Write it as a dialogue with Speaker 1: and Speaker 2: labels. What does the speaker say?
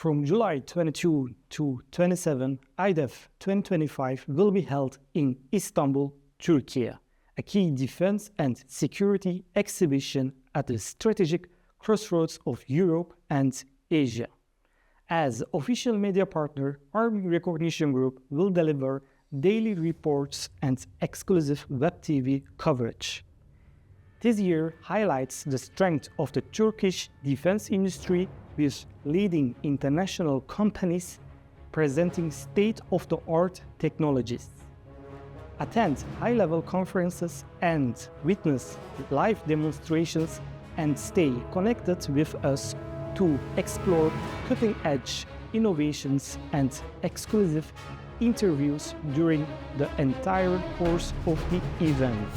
Speaker 1: From July 22 to 27, IDEF 2025 will be held in Istanbul, Turkey, a key defense and security exhibition at the strategic crossroads of Europe and Asia. As official media partner, Army Recognition Group will deliver daily reports and exclusive web TV coverage. This year highlights the strength of the Turkish defense industry with leading international companies presenting state-of-the-art technologies. Attend high-level conferences and witness live demonstrations and stay connected with us to explore cutting-edge innovations and exclusive interviews during the entire course of the event.